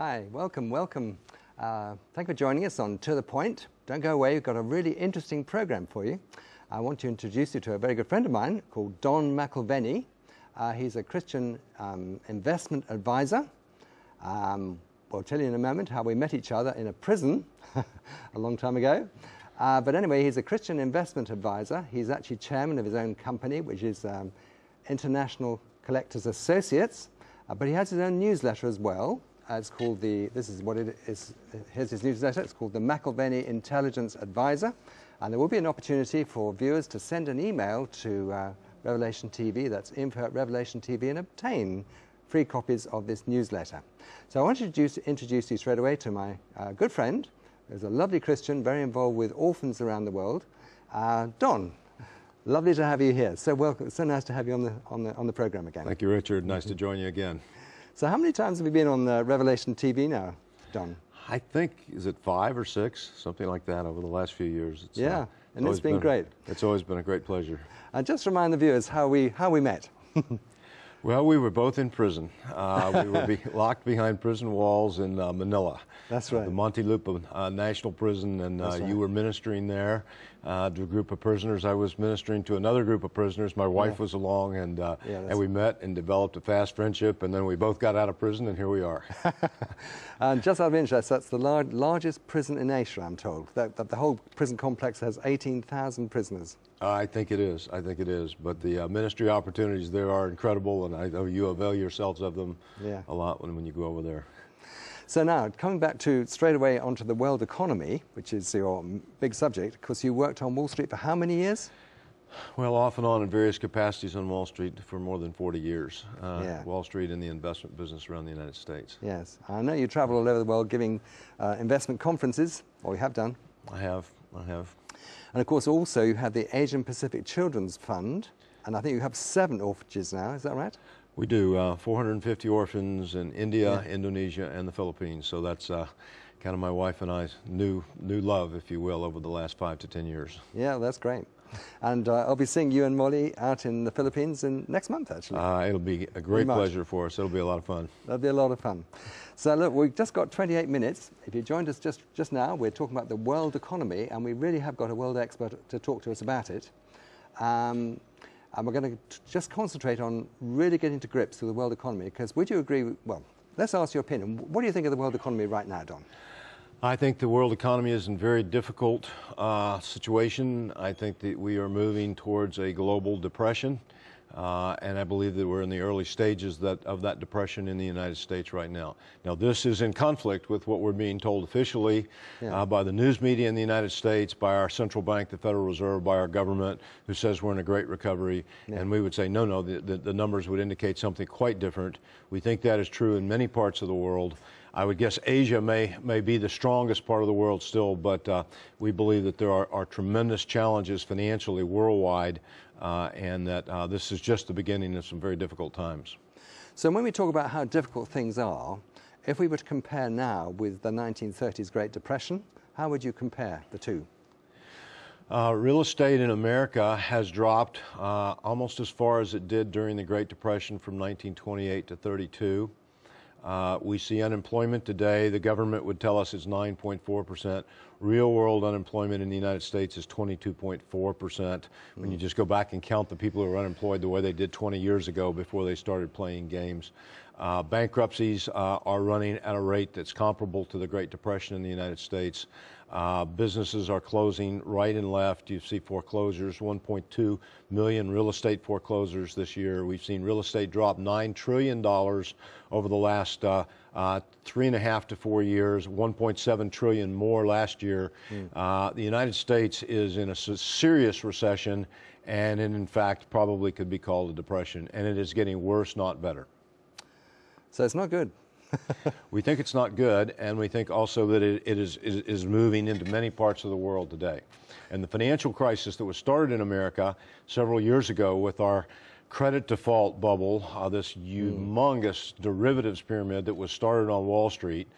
Hi, welcome. Thank you for joining us on To The Point. Don't go away, we've got a really interesting program for you. I want to introduce you to a very good friend of mine called Don McAlvany. He's a Christian investment advisor. We'll tell you in a moment how we met each other in a prison a long time ago. But anyway, he's a Christian investment advisor. He's actually chairman of his own company, which is International Collectors Associates. But he has his own newsletter as well. It's called this is what it is, here's his newsletter. It's called the McAlvany Intelligence Advisor. And there will be an opportunity for viewers to send an email to Revelation TV, that's info@Revelation TV, and obtain free copies of this newsletter. So I want to introduce you straight away to my good friend, who's a lovely Christian, very involved with orphans around the world. Don, lovely to have you here. So welcome, so nice to have you on the program again. Thank you, Richard. Nice to join you again. So how many times have you been on Revelation TV now, Don? I think, is it 5 or 6, something like that, over the last few years. Yeah, and it's been great. It's always been a great pleasure. And just remind the viewers how we met. Well, we were both in prison. We were locked behind prison walls in Manila. That's right. The Muntinlupa National Prison, and right. You were ministering there to a group of prisoners. I was ministering to another group of prisoners. My wife was along, and we met and developed a fast friendship, and then we both got out of prison, and here we are. And just out of interest, that's the largest prison in Asia, I'm told. That the whole prison complex has 18,000 prisoners. I think it is. I think it is. But the ministry opportunities there are incredible, and I know you avail yourselves of them a lot when you go over there. So now, coming back to straight away onto the world economy, which is your big subject, because you worked on Wall Street for how many years? Well, off and on in various capacities on Wall Street for more than 40 years. Wall Street and the investment business around the United States. Yes. I know you travel all over the world giving investment conferences, or you have done. I have. And of course, also you have the Asian Pacific Children's Fund, and I think you have 7 orphanages now, is that right? We do, 450 orphans in India, Indonesia, and the Philippines. So that's kind of my wife and I's new love, if you will, over the last 5 to 10 years. Yeah, that's great. And I'll be seeing you and Molly out in the Philippines next month, actually. It'll be a great pleasure for us. It'll be a lot of fun. That'll be a lot of fun. So look, we've just got 28 minutes. If you joined us just now, we're talking about the world economy, and we really have got a world expert to talk to us about it. And we're going to just concentrate on really getting to grips with the world economy, because would you agree, well, let's ask your opinion. What do you think of the world economy right now, Don? I think the world economy is in a very difficult situation. I think that we are moving towards a global depression, and I believe that we're in the early stages of that depression in the United States right now. Now, this is in conflict with what we're being told officially by the news media in the United States, by our central bank, the Federal Reserve, by our government, who says we're in a great recovery. And we would say, no, the numbers would indicate something quite different. We think that is true in many parts of the world. I would guess Asia may be the strongest part of the world still, but we believe that there are tremendous challenges financially worldwide, and that this is just the beginning of some very difficult times. So when we talk about how difficult things are, if we were to compare now with the 1930s Great Depression, how would you compare the two? Real estate in America has dropped almost as far as it did during the Great Depression from 1928 to 32. We see unemployment today. The government would tell us it's 9.4%. Real world unemployment in the United States is 22.4%. When you just go back and count the people who are unemployed the way they did 20 years ago before they started playing games. Bankruptcies are running at a rate that's comparable to the Great Depression in the United States. Businesses are closing right and left. You see foreclosures, 1.2 million real estate foreclosures this year. We've seen real estate drop $9 trillion over the last 3.5 to 4 years, 1.7 trillion more last year. The United States is in a serious recession, and in fact probably could be called a depression, and it is getting worse, not better. So it's not good. We think it's not good, and we think also that it is moving into many parts of the world today. And the financial crisis that was started in America several years ago with our credit default bubble, this humongous derivatives pyramid that was started on Wall Street,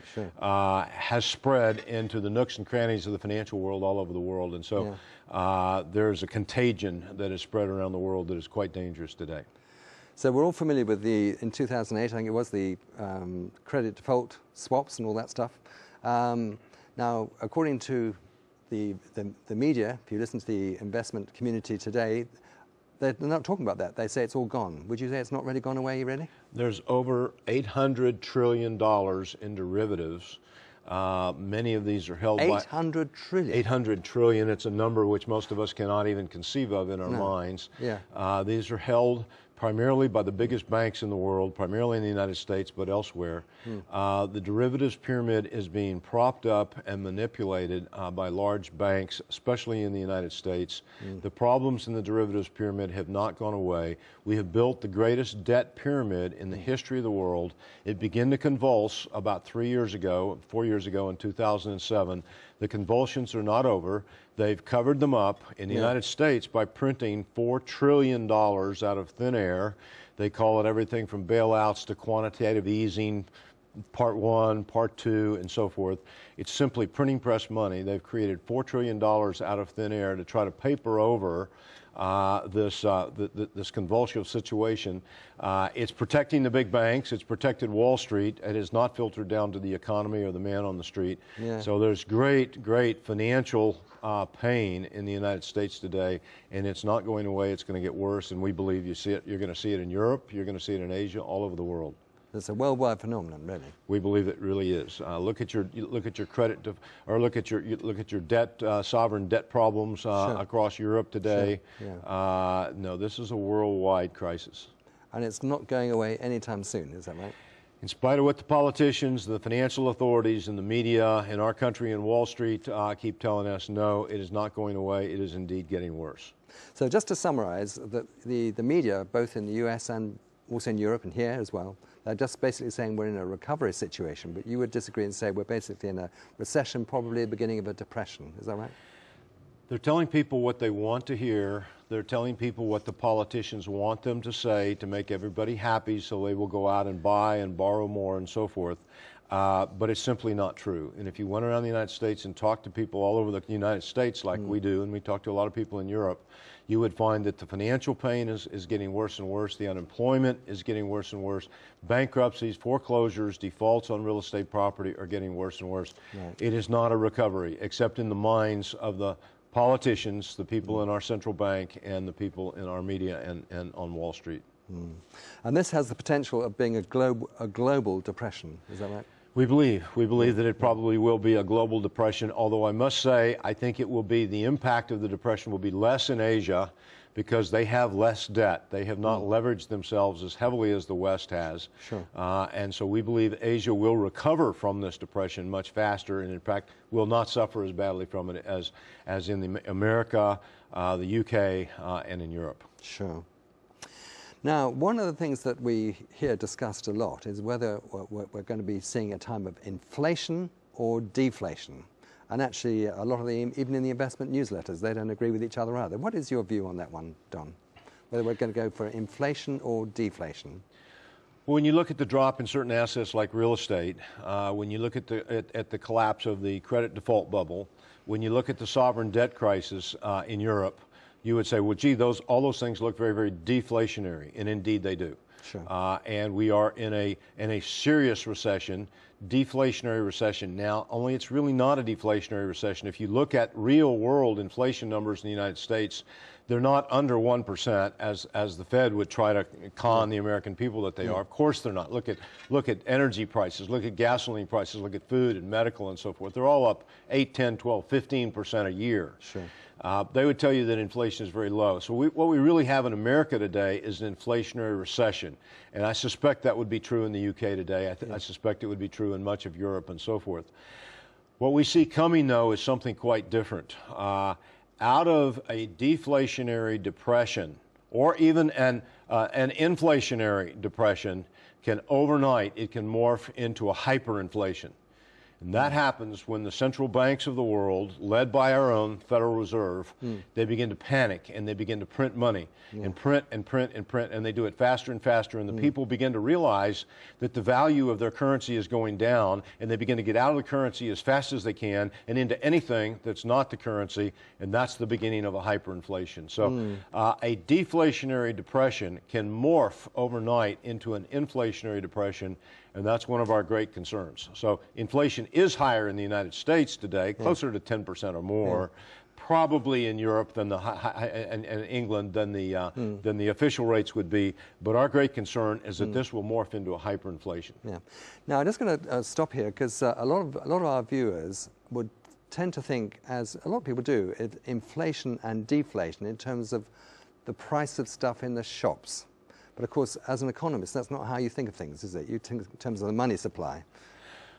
has spread into the nooks and crannies of the financial world all over the world. And so there's a contagion that is spread around the world that is quite dangerous today. So we're all familiar with in 2008, I think it was, the credit default swaps and all that stuff. Now, according to the media, if you listen to the investment community today, they're not talking about that. They say it's all gone. Would you say it's not really gone away, really? There's over $800 trillion in derivatives. Many of these are held by 800 trillion. 800 trillion. It's a number which most of us cannot even conceive of in our minds. Yeah. These are held primarily by the biggest banks in the world, primarily in the United States, but elsewhere. The derivatives pyramid is being propped up and manipulated by large banks, especially in the United States. The problems in the derivatives pyramid have not gone away. We have built the greatest debt pyramid in the history of the world. It began to convulse about 4 years ago in 2007. The convulsions are not over. They've covered them up in the United States by printing $4 trillion out of thin air. They call it everything from bailouts to quantitative easing, part 1, part 2, and so forth. It's simply printing press money. They've created $4 trillion out of thin air to try to paper over this convulsive situation. It's protecting the big banks. It's protected Wall Street. It has not filtered down to the economy or the man on the street. Yeah. So there's great financial pain in the United States today, and it's not going away. It's going to get worse, and we believe you're going to see it in Europe. You're going to see it in Asia, all over the world. It's a worldwide phenomenon, really. We believe it really is. Look at your credit, or look at your debt, sovereign debt problems across Europe today. Sure. Yeah. No, this is a worldwide crisis. And it's not going away anytime soon, is that right? In spite of what the politicians, the financial authorities, and the media in our country and Wall Street keep telling us, no, it is not going away. It is indeed getting worse. So just to summarize, the media, both in the US and also in Europe and here as well, they're just basically saying we're in a recovery situation, but you would disagree and say we're basically in a recession, probably the beginning of a depression. Is that right? They're telling people what they want to hear. They're telling people what the politicians want them to say to make everybody happy so they will go out and buy and borrow more and so forth. But it's simply not true. And if you went around the United States and talked to people all over the United States like we do, and we talk to a lot of people in Europe, you would find that the financial pain is getting worse and worse. The unemployment is getting worse and worse. Bankruptcies, foreclosures, defaults on real estate property are getting worse and worse. Right. It is not a recovery, except in the minds of the politicians, the people in our central bank, and the people in our media and on Wall Street. And this has the potential of being a global depression, is that right? We believe that it probably will be a global depression, although I must say I think it will be, the impact of the depression will be less in Asia because they have less debt. They have not leveraged themselves as heavily as the West has. Sure. And so we believe Asia will recover from this depression much faster, and in fact will not suffer as badly from it as in America, the UK, and in Europe. Sure. Now, one of the things that we hear discussed a lot is whether we're going to be seeing a time of inflation or deflation. And actually, a lot of even in the investment newsletters, they don't agree with each other either. What is your view on that one, Don? Whether we're going to go for inflation or deflation? Well, when you look at the drop in certain assets like real estate, when you look at the collapse of the credit default bubble, when you look at the sovereign debt crisis in Europe, you would say, well, gee, all those things look very, very deflationary, and indeed they do. Sure. And we are in a serious recession, deflationary recession now, only it's really not a deflationary recession. If you look at real world inflation numbers in the United States, they're not under 1%, as the Fed would try to con the American people that they are. Of course they're not. Look at energy prices, look at gasoline prices, look at food and medical and so forth. They're all up 8, 10, 12, 15% a year. Sure. They would tell you that inflation is very low. So what we really have in America today is an inflationary recession. And I suspect that would be true in the UK today. I suspect it would be true in much of Europe and so forth. What we see coming, though, is something quite different. Out of a deflationary depression, or even an inflationary depression, overnight it can morph into a hyperinflation. And that happens when the central banks of the world, led by our own Federal Reserve, they begin to panic and they begin to print money and print and print and print, and they do it faster and faster, and the people begin to realize that the value of their currency is going down, and they begin to get out of the currency as fast as they can and into anything that's not the currency, and that's the beginning of a hyperinflation. So a deflationary depression can morph overnight into an inflationary depression, and that's one of our great concerns. So inflation is higher in the United States today, closer to 10% or more, probably in Europe than and England than the official rates would be. But our great concern is that this will morph into a hyperinflation. Yeah. Now I'm just going to stop here, because a lot of our viewers would tend to think, as a lot of people do, inflation and deflation in terms of the price of stuff in the shops. But of course, as an economist, that's not how you think of things, is it? You think in terms of the money supply.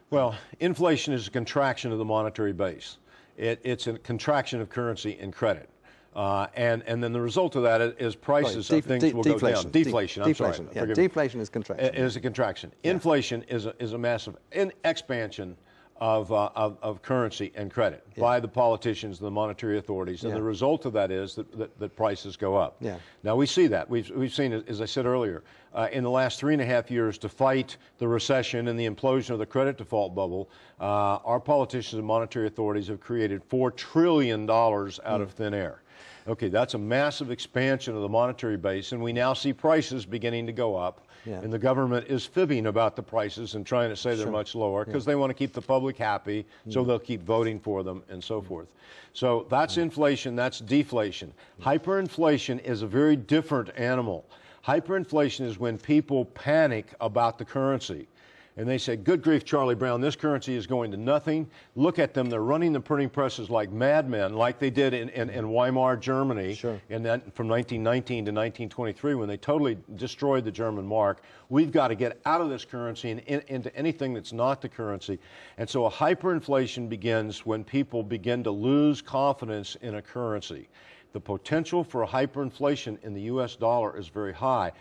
Well, inflation is a contraction of the monetary base. It's a contraction of currency and credit. And then the result of that is prices of things will go down. Deflation, I'm sorry. Yeah, deflation is contraction. It is a contraction. Inflation is a massive expansion of currency and credit by the politicians and the monetary authorities, and the result of that is that prices go up. Now we see that. We've seen, as I said earlier, in the last 3.5 years, to fight the recession and the implosion of the credit default bubble, our politicians and monetary authorities have created $4 trillion out of thin air. Okay, that's a massive expansion of the monetary base, and we now see prices beginning to go up. And the government is fibbing about the prices and trying to say they're much lower because they want to keep the public happy, so they'll keep voting for them and so forth. So that's inflation, that's deflation. Hyperinflation is a very different animal. Hyperinflation is when people panic about the currency. And they say, good grief, Charlie Brown, this currency is going to nothing. Look at them. They're running the printing presses like madmen, like they did in Weimar, Germany, and then from 1919 to 1923, when they totally destroyed the German mark. We've got to get out of this currency and into anything that's not the currency. And so a hyperinflation begins when people begin to lose confidence in a currency. The potential for a hyperinflation in the U.S. dollar is very high.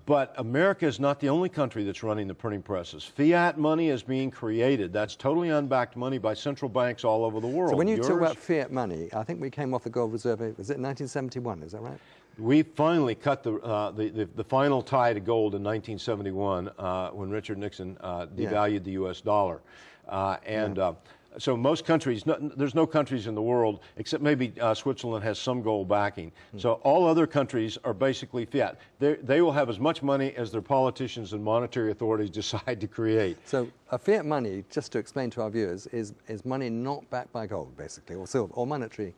But America is not the only country that's running the printing presses. Fiat money is being created. That's totally unbacked money by central banks all over the world. So when you talk about fiat money, I think we came off the gold reserve, was it 1971, is that right? We finally cut the final tie to gold in 1971 when Richard Nixon devalued the U.S. dollar. So most countries, there's no countries in the world, except maybe Switzerland has some gold backing. So all other countries are basically fiat. They will have as much money as their politicians and monetary authorities decide to create. So a fiat money, just to explain to our viewers, is money not backed by gold, basically, or silver, or monetary.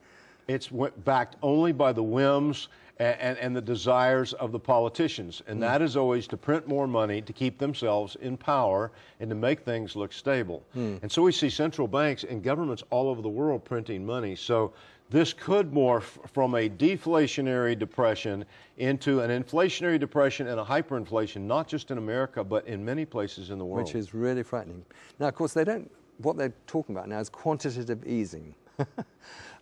It's backed only by the whims and the desires of the politicians, and that is always to print more money to keep themselves in power and to make things look stable. And so we see central banks and governments all over the world printing money. So this could morph from a deflationary depression into an inflationary depression and a hyperinflation, not just in America, but in many places in the world. Which is really frightening. Now, of course, what they're talking about now is quantitative easing.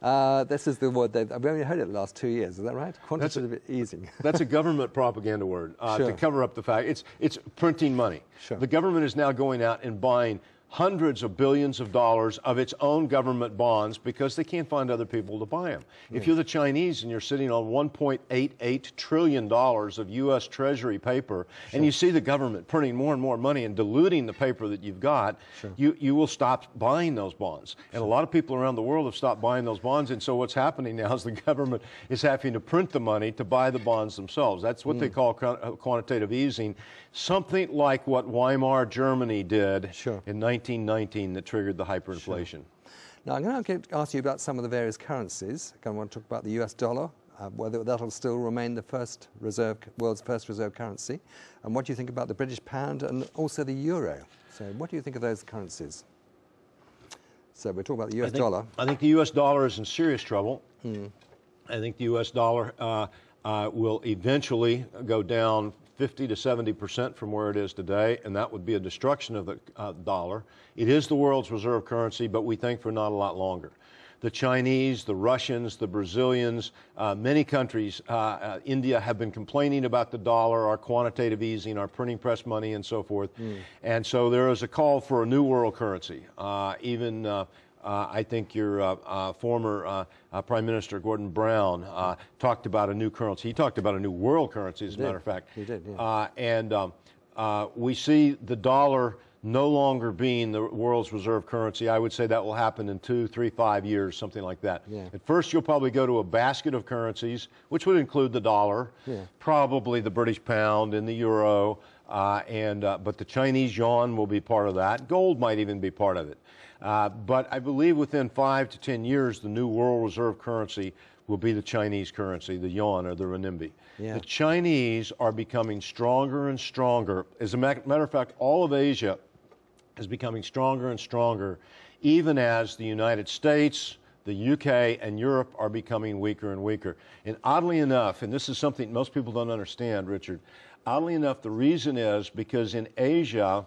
This is the word I've only heard it the last 2 years. Is that right? Quantitative easing. That's a government propaganda word to cover up the fact. It's printing money. The government is now going out and buying hundreds of billions of dollars of its own government bonds because they can't find other people to buy them. If you're the Chinese and you're sitting on $1.88 trillion of U.S. Treasury paper and you see the government printing more and more money and diluting the paper that you've got, you will stop buying those bonds. And a lot of people around the world have stopped buying those bonds, and so what's happening now is the government is having to print the money to buy the bonds themselves. That's what they call quantitative easing, something like what Weimar Germany did in 1919 that triggered the hyperinflation. Now, I'm going to ask you about some of the various currencies. I want to talk about the US dollar, whether that'll still remain the world's first reserve currency, and what do you think about the British pound and also the euro? So what do you think of those currencies? So we're talking about the US dollar. I think the US dollar is in serious trouble. I think the US dollar will eventually go down 50 to 70% from where it is today, and that would be a destruction of the dollar. It is the world's reserve currency, but we think for not a lot longer. the Chinese, the Russians, the Brazilians, many countries, India, have been complaining about the dollar, our quantitative easing, our printing press money, and so forth. And so there is a call for a new world currency. I think your former Prime Minister Gordon Brown talked about a new currency. He talked about a new world currency, as a matter of fact. He did, yeah. We see the dollar no longer being the world's reserve currency. I would say that will happen in 2, 3, 5 years, something like that. Yeah. At first, you'll probably go to a basket of currencies, which would include the dollar, probably the British pound and the euro, but the Chinese yuan will be part of that. Gold might even be part of it. But I believe within 5 to 10 years, the new world reserve currency will be the Chinese currency, the yuan or the renminbi. Yeah. The Chinese are becoming stronger and stronger. As a matter of fact, all of Asia is becoming stronger and stronger, even as the United States, the UK, and Europe are becoming weaker and weaker. And oddly enough, and this is something most people don't understand, Richard, oddly enough, the reason is because in Asia,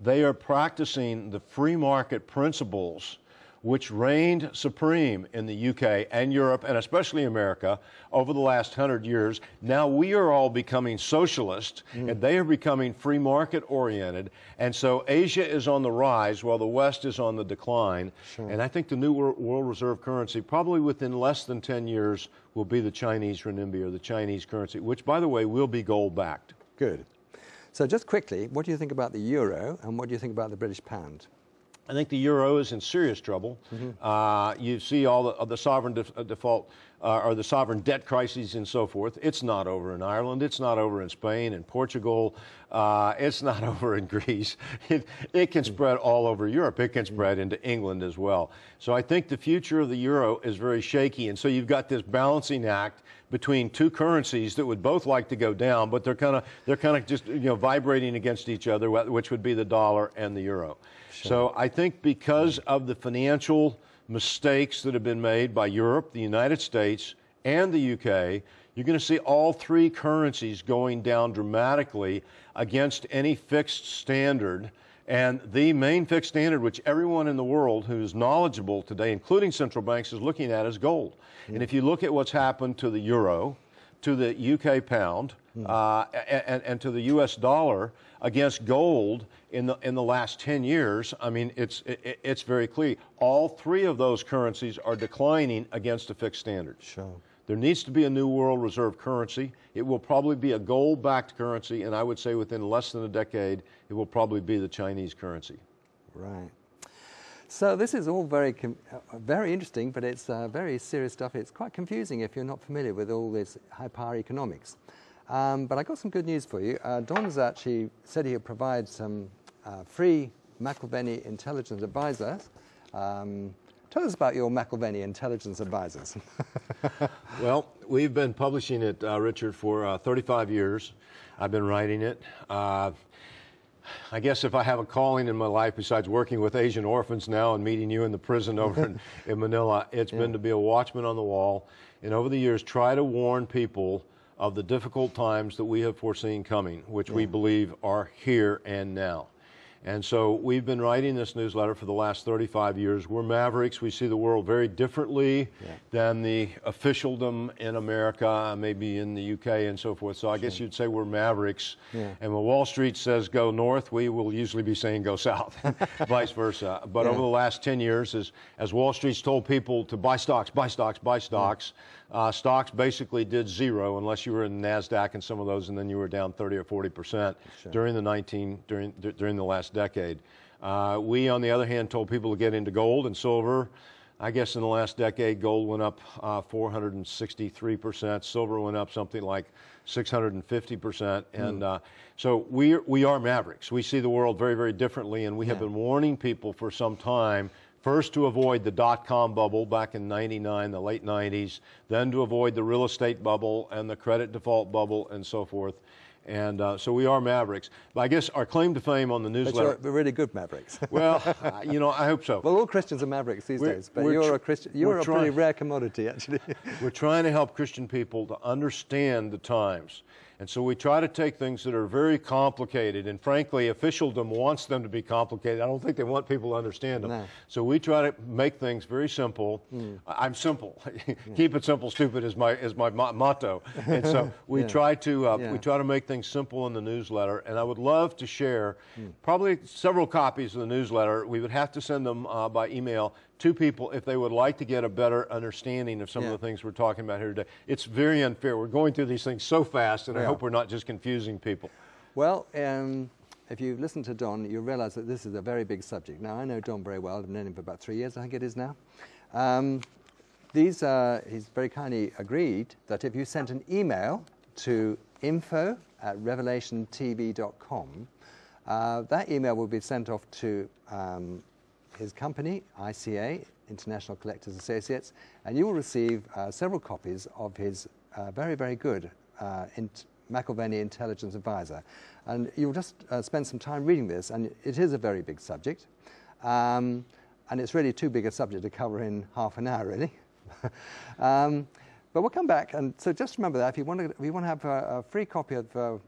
they are practicing the free market principles which reigned supreme in the UK and Europe, and especially America, over the last 100 years. Now we are all becoming socialist, and they are becoming free market oriented. And so Asia is on the rise while the West is on the decline. Sure. And I think the new world reserve currency, probably within less than 10 years, will be the Chinese renminbi, or the Chinese currency, which, by the way, will be gold backed. Good. So just quickly, what do you think about the euro, and what do you think about the British pound? I think the euro is in serious trouble. You see all the sovereign default or the sovereign debt crises and so forth. It's not over in Ireland. It's not over in Spain and Portugal. It's not over in Greece. It can spread all over Europe. It can spread into England as well. So I think the future of the euro is very shaky. And so you've got this balancing act between two currencies that would both like to go down, but they're kind of just vibrating against each other, which would be the dollar and the euro. Sure. So I think because of the financial mistakes that have been made by Europe, the United States, and the UK, you're going to see all three currencies going down dramatically against any fixed standard. And the main fixed standard, which everyone in the world who is knowledgeable today, including central banks, is looking at, is gold. And if you look at what's happened to the euro, to the UK pound, and to the US dollar against gold in the last 10 years, I mean, it's very clear. All three of those currencies are declining against a fixed standard. Sure. There needs to be a new world reserve currency. It will probably be a gold-backed currency, and I would say within less than a decade, it will probably be the Chinese currency. Right. So this is all very interesting, but it's very serious stuff. It's quite confusing if you're not familiar with all this high power economics. But I got some good news for you. Don's actually said he'll provide some free McAlvany intelligence advisors. Tell us about your McAlvany intelligence advisors. Well, we've been publishing it, Richard, for 35 years. I've been writing it. I guess if I have a calling in my life besides working with Asian orphans now and meeting you in the prison over in Manila, it's been to be a watchman on the wall, and over the years try to warn people of the difficult times that we have foreseen coming, which we believe are here and now. And so we've been writing this newsletter for the last 35 years. We're mavericks. We see the world very differently than the officialdom in America, maybe in the UK and so forth. So I guess you'd say we're mavericks. And when Wall Street says go north, we will usually be saying go south, vice versa. But over the last 10 years, as Wall Street's told people to buy stocks, buy stocks, buy stocks, stocks basically did zero unless you were in NASDAQ and some of those, and then you were down 30 or 40% during the last decade. We, on the other hand, told people to get into gold and silver. I guess in the last decade, gold went up 463%. Silver went up something like 650%. And so we are mavericks. We see the world very, very differently, and we have been warning people for some time. First, to avoid the dot-com bubble back in '99, the late '90s, then to avoid the real estate bubble and the credit default bubble and so forth. And so we are mavericks. But I guess our claim to fame on the newsletter. But you're really good mavericks. Well, you know, I hope so. Well, all Christians are mavericks these days, but you're a Christian. You're a pretty rare commodity, actually. We're trying to help Christian people to understand the times. And so we try to take things that are very complicated, and frankly, officialdom wants them to be complicated. I don't think they want people to understand them. No. So we try to make things very simple. I'm simple. Keep it simple, stupid is my motto. And so we try to make things simple in the newsletter. And I would love to share probably several copies of the newsletter. We would have to send them by email to people if they would like to get a better understanding of some of the things we're talking about here today. It's very unfair. We're going through these things so fast, and I hope we're not just confusing people. Well, if you listen to Don, you'll realize that this is a very big subject. Now, I know Don very well. I've known him for about 3 years, I think it is now. He's very kindly agreed that if you sent an email to info@revelationtv.com, that email will be sent off to his company, ICA, International Collectors Associates, and you will receive several copies of his very, very good McAlvany Intelligence Advisor. And you'll just spend some time reading this, and it is a very big subject. And it's really too big a subject to cover in half an hour, really. But we'll come back, and so just remember that if you want to have a free copy of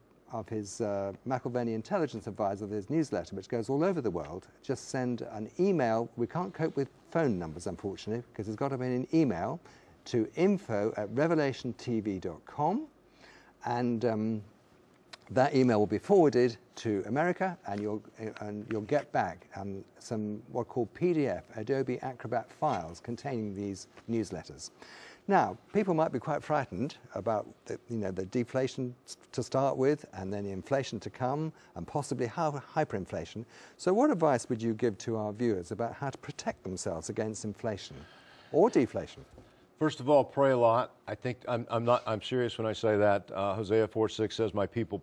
his McAlvany Intelligence Advisor, his newsletter, which goes all over the world, just send an email. We can't cope with phone numbers, unfortunately, because it's got to be an email to info@revelationtv.com, and that email will be forwarded to America, and you'll get back some what are called PDF, Adobe Acrobat files containing these newsletters. Now, people might be quite frightened about the deflation to start with, and then the inflation to come, and possibly hyperinflation. So what advice would you give to our viewers about how to protect themselves against inflation or deflation? First of all, pray a lot. I think I'm serious when I say that. Hosea 4:6 says, "My people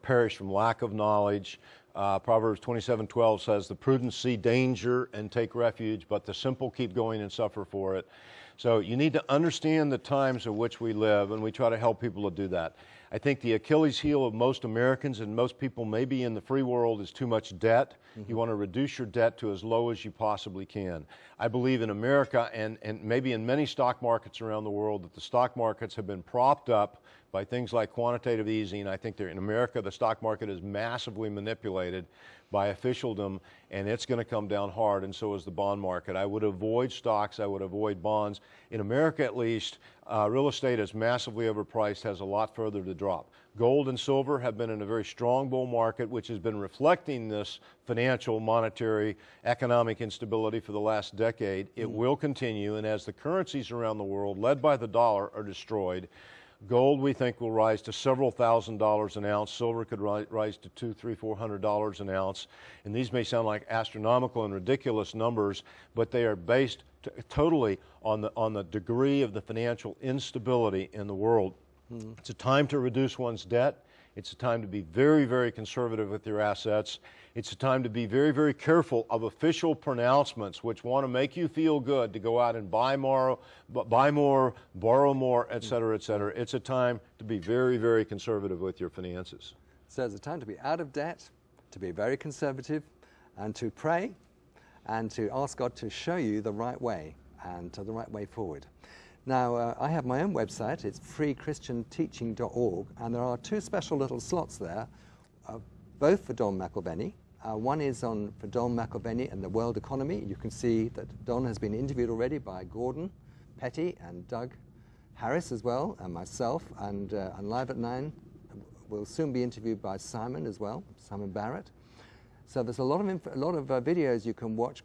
perish from lack of knowledge." Proverbs 27:12 says, "The prudent see danger and take refuge, but the simple keep going and suffer for it." So you need to understand the times in which we live, and we try to help people to do that. I think the Achilles heel of most Americans and most people maybe in the free world is too much debt. You want to reduce your debt to as low as you possibly can. I believe in America and maybe in many stock markets around the world that the stock markets have been propped up by things like quantitative easing. I think in America the stock market is massively manipulated by officialdom, and it's going to come down hard, and so is the bond market. I would avoid stocks. I would avoid bonds. In America, at least, real estate is massively overpriced, has a lot further to drop. Gold and silver have been in a very strong bull market, which has been reflecting this financial, monetary, economic instability for the last decade. It will continue, and as the currencies around the world, led by the dollar, are destroyed, gold, we think, will rise to several $1,000s an ounce. Silver could rise to $200, $300, $400 an ounce. And these may sound like astronomical and ridiculous numbers, but they are based totally on the degree of the financial instability in the world. It's a time to reduce one's debt. It's a time to be very, very conservative with your assets. It's a time to be very, very careful of official pronouncements which want to make you feel good to go out and buy more, borrow more, et cetera, et cetera. It's a time to be very, very conservative with your finances. So it's a time to be out of debt, to be very conservative, and to pray, and to ask God to show you the right way and the right way forward. Now, I have my own website. It's freechristianteaching.org, and there are two special little slots there, both for Don McAlvany. One is for Don McAlvany and the world economy. You can see that Don has been interviewed already by Gordon Petty and Doug Harris as well, and myself, and Live at 9 will soon be interviewed by Simon as well, Simon Barrett. So there's a lot of videos you can watch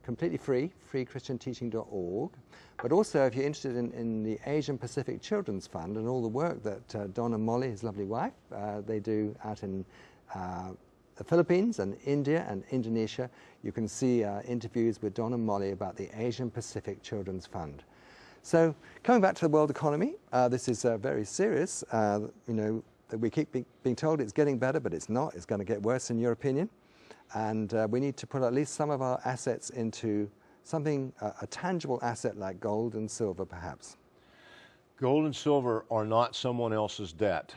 completely free, freechristianteaching.org. But also, if you're interested in the Asian Pacific Children's Fund and all the work that Don and Molly, his lovely wife, they do out in the Philippines and India and Indonesia, you can see interviews with Don and Molly about the Asian Pacific Children's Fund. So, coming back to the world economy, this is very serious. That we keep being told it's getting better, but it's not. It's going to get worse, in your opinion. And we need to put at least some of our assets into something, a tangible asset like gold and silver, perhaps. Gold and silver are not someone else's debt.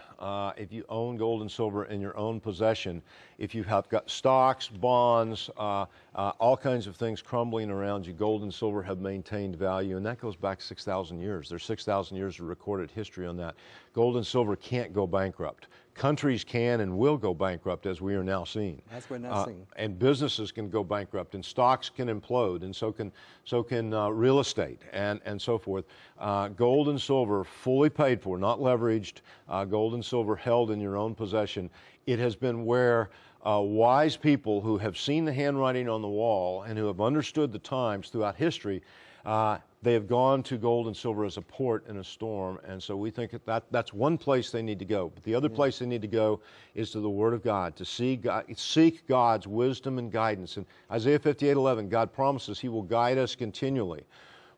if you own gold and silver in your own possession, if you have got stocks, bonds, all kinds of things crumbling around you, gold and silver have maintained value, and that goes back 6,000 years. There's 6,000 years of recorded history on that. Gold and silver can't go bankrupt. Countries can and will go bankrupt, as we are now seeing. As we're now seeing. And businesses can go bankrupt, and stocks can implode, and so can real estate, and so forth. Gold and silver fully paid for, not leveraged. Gold and silver held in your own possession. It has been where wise people who have seen the handwriting on the wall and who have understood the times throughout history, they have gone to gold and silver as a port in a storm, and so we think that's one place they need to go. But the other place they need to go is to the Word of God, to seek God's wisdom and guidance. And Isaiah 58:11, God promises He will guide us continually.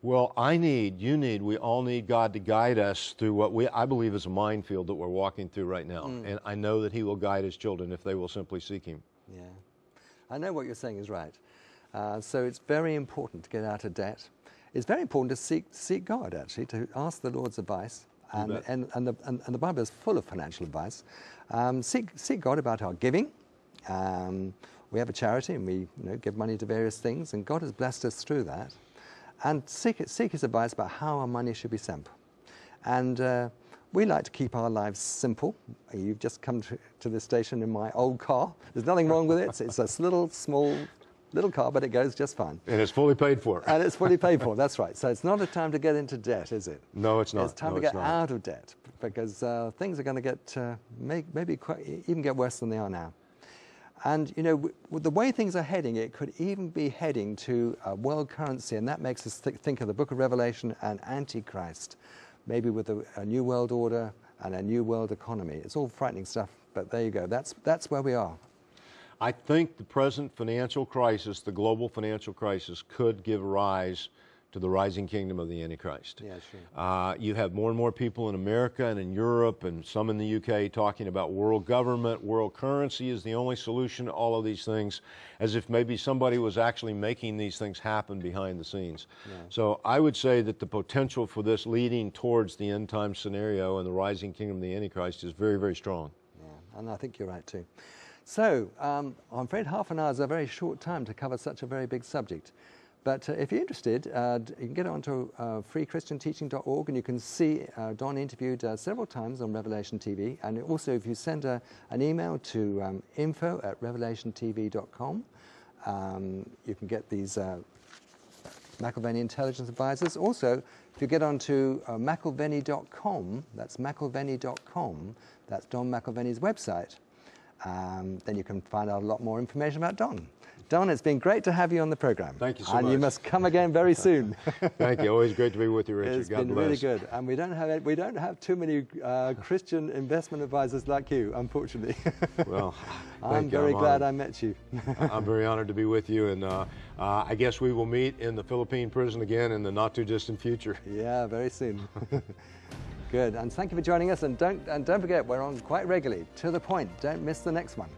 Well, we all need God to guide us through what I believe is a minefield that we're walking through right now. And I know that He will guide His children if they will simply seek Him. Yeah, I know what you're saying is right. So it's very important to get out of debt. It's very important to seek God, actually, to ask the Lord's advice. And the Bible is full of financial advice. Seek God about our giving. We have a charity, and we give money to various things, and God has blessed us through that. And seek His advice about how our money should be spent. And we like to keep our lives simple. You've just come to this station in my old car. There's nothing wrong with it. It's a little, small, little car, but it goes just fine. And it's fully paid for. And it's fully paid for, that's right. So it's not a time to get into debt, is it? No, it's not. It's time to get out of debt, because things are going to get, maybe even get worse than they are now. And, the way things are heading, it could even be heading to a world currency, and that makes us think of the book of Revelation and Antichrist, maybe with a new world order and a new world economy. It's all frightening stuff, but there you go. That's where we are. I think the present financial crisis, the global financial crisis, could give rise to the rising kingdom of the Antichrist. Yeah, sure. You have more and more people in America and in Europe and some in the UK talking about world government, world currency is the only solution to all of these things, as if maybe somebody was actually making these things happen behind the scenes. Yeah. So I would say that the potential for this leading towards the end time scenario and the rising kingdom of the Antichrist is very, very strong. Yeah, and I think you're right too. So I'm afraid half an hour is a very short time to cover such a very big subject. But if you're interested, you can get onto freechristianteaching.org, and you can see Don interviewed several times on Revelation TV. And also, if you send an email to info@revelationtv.com, you can get these McAlvany Intelligence Advisors. Also, if you get onto McAlvany.com, that's McAlvany.com, that's Don McAlvany's website, then you can find out a lot more information about Don. Don, it's been great to have you on the program. Thank you so much. And you must come again very soon. Thank you. Always great to be with you, Richard. It's been really good. And we don't have too many Christian investment advisors like you, unfortunately. Well, I'm very glad I met you. I'm very honored to be with you, and I guess we will meet in the Philippine prison again in the not too distant future. Yeah, very soon. Good. And thank you for joining us. And don't forget, we're on quite regularly. To the point. Don't miss the next one.